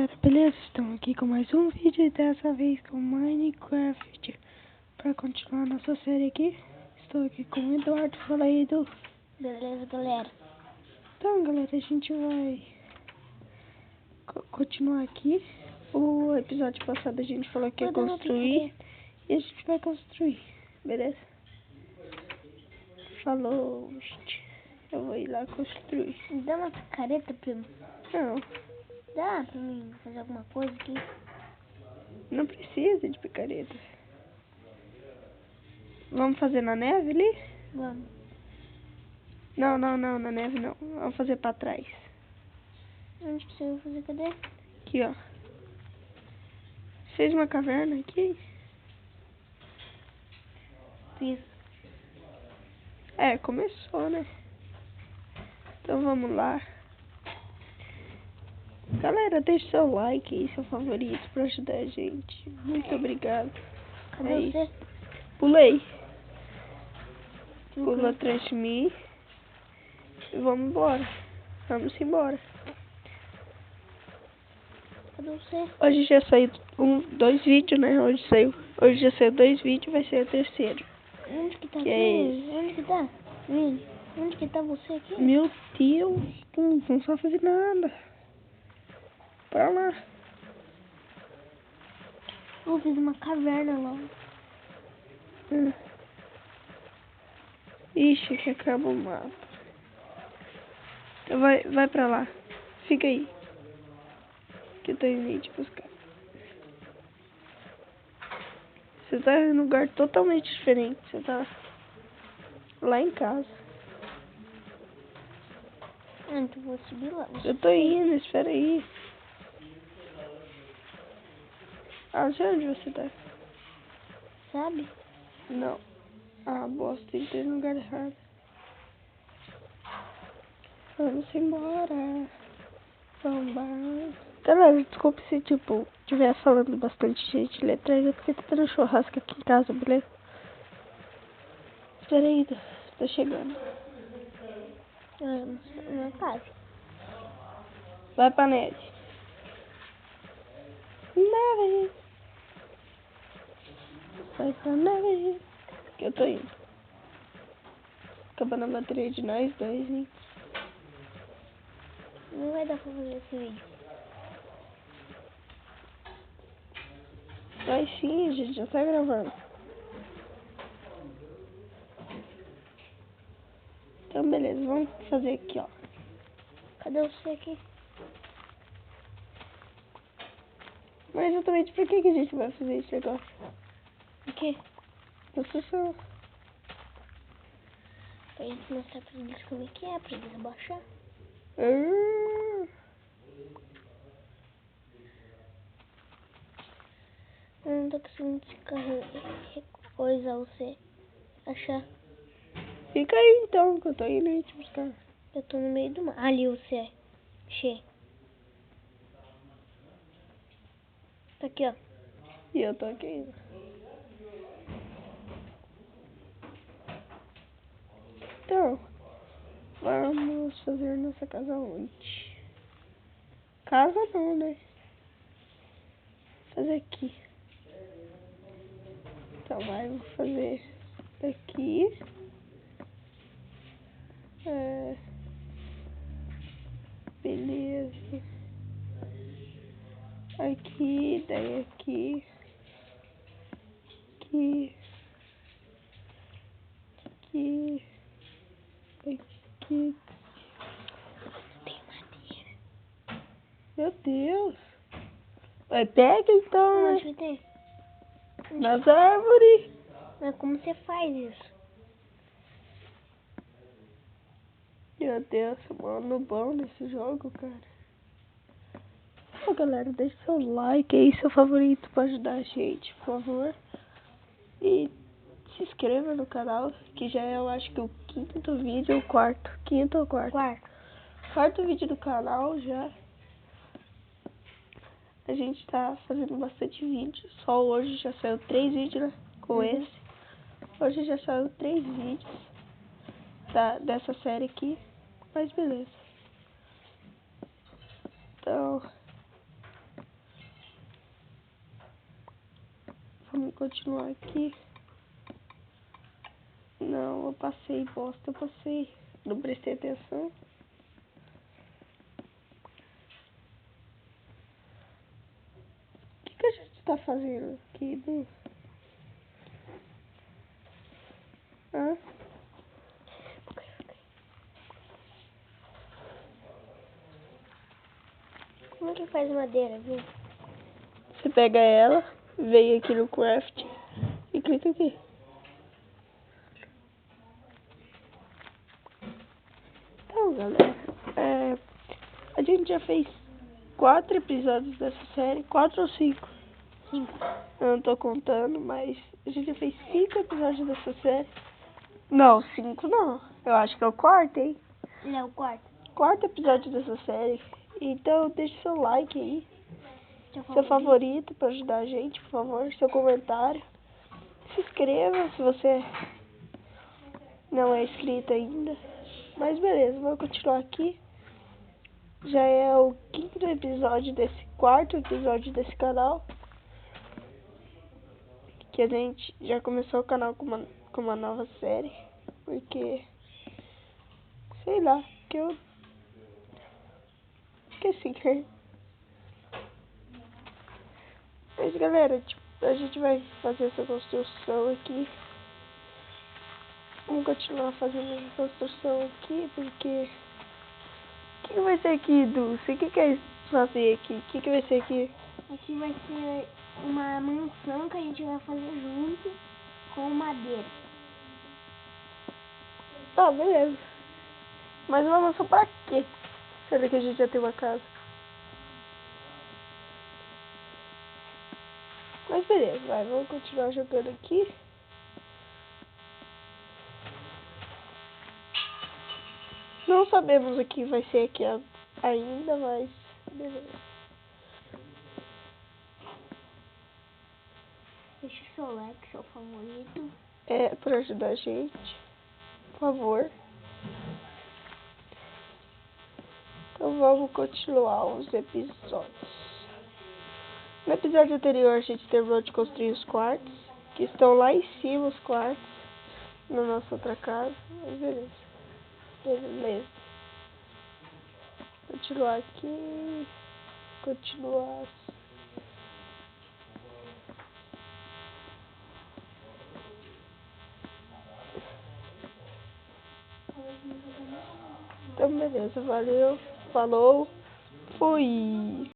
galera, beleza? Estamos aqui com mais um vídeo e dessa vez com Minecraft. Para continuar nossa série aqui, estou aqui com o Eduardo. Fala aí, Edu. Beleza, galera? Então, galera, a gente vai continuar aqui. O episódio passado a gente falou que ia construir e a gente vai construir, beleza? Falou, gente. Eu vou ir lá construir. Dá uma picareta, primo. Não, Dá pra mim fazer alguma coisa aqui? não precisa de picareta. Vamos fazer na neve ali? Vamos. Não, na neve não. Vamos fazer pra trás. Onde que você vai fazer? Cadê? Aqui, ó. Fez uma caverna aqui? Fiz. É, começou, né? Então vamos lá. Galera, deixa seu like aí, seu favorito, pra ajudar a gente. Muito obrigado. Cadê Aí. você? Pulei. Pula atrás de mim. E vamos embora. Vamos embora. Cadê você? Hoje já saiu dois vídeos, né? Hoje já saiu 2 vídeos, vai ser o terceiro. Onde que tá Que aqui? é esse? Onde que tá? Vini, onde que tá você aqui? Meu Deus, tu não sabe fazer nada. Pra lá. Eu fiz uma caverna lá. Ixi, que acaba o mapa. Então vai pra lá. Fica aí. Que eu tô indo aí te buscar. Você tá em um lugar totalmente diferente. Você tá lá em casa. Então vou subir lá. Eu tô indo, espera aí. Ah, não sei onde você tá. Sabe? Não. Ah, bosta, tem que ter no lugar errado. Vamos embora. Vamos embora. Galera, desculpe se, tipo, estiver falando bastante gente ali atrás, é porque tá tendo churrasco aqui em casa, beleza? Espera aí, tá chegando. Não é casa. Vai pra neve. Neve. Vai pra neve. Que eu tô indo. Acabando a bateria de nós dois, hein? Não vai dar pra fazer esse vídeo. Vai sim, a gente já tá gravando. Então, beleza, vamos fazer aqui, ó. Cadê você aqui? Mas exatamente por que a gente vai fazer esse negócio? O quê? Construção. Pra gente mostrar pra eles como é que é, pra eles abaixar. Eu não tô conseguindo coisar você. Achar. Fica aí então, que eu tô indo aí te buscar. Eu tô no meio do mar. Ali você é. Che. Tá aqui, ó. E eu tô aqui ainda. Então, vamos fazer nossa casa onde? Casa não, né? Fazer aqui. Então vou fazer aqui. Beleza. Aqui, daí aqui. Aqui. Aqui. Aqui. Tem madeira. Meu Deus. Vai, pega então, Onde né? que tem? Nas árvores. Mas como você faz isso? Meu Deus, mano, bom nesse jogo, cara. Ô, galera, deixa seu like aí, seu favorito pra ajudar a gente, por favor. E se inscreva no canal, que já é, eu acho que o quinto vídeo ou quarto. Quinto ou quarto? Quarto vídeo do canal já. A gente tá fazendo bastante vídeo. Só hoje já saiu 3 vídeos, né? Com esse. Hoje já saiu 3 vídeos dessa série aqui. Mas beleza. Então, Vamos continuar aqui. Não, eu passei, bosta, eu passei. Não prestei atenção. O que a gente tá fazendo aqui, Du? Hã? Como que faz madeira, viu? Você pega ela, vem aqui no craft e clica aqui. Então, galera, a gente já fez 4 episódios dessa série, 4 ou 5? 5. Eu não tô contando, mas a gente já fez 5 episódios dessa série. Não, 5 não. Eu acho que é o 4º, hein? Ele é o quarto. 4º episódio dessa série. Então deixa seu like aí. Seu Seu favorito pra ajudar a gente, por favor. Seu comentário. Se inscreva se você não é inscrito ainda. Mas beleza, vamos continuar aqui. Já é o 5º episódio desse 4º episódio desse canal. Que a gente já começou o canal com uma nova série. Porque, sei lá, que eu esqueci, cara. Mas galera, tipo, a gente vai fazer essa construção aqui. Vamos continuar fazendo essa construção aqui, porque... O que vai ser aqui, Du? Você que quer fazer aqui? O que vai ser aqui? Aqui vai ser uma mansão que a gente vai fazer junto com madeira. Ah, beleza. Mas uma mansão pra quê? Será que a gente já tem uma casa? Mas beleza, vai, vamos continuar jogando aqui. Não sabemos o que vai ser aqui ainda, mas beleza. Deixa o seu like, seu favorito. É, pra ajudar a gente, por favor. Então vamos continuar os episódios. No episódio anterior a gente terminou de construir os quartos, que estão lá em cima os quartos, na nossa outra casa, mas beleza. Beleza. Continuar aqui. Continuar. Então beleza, valeu, falou, fui.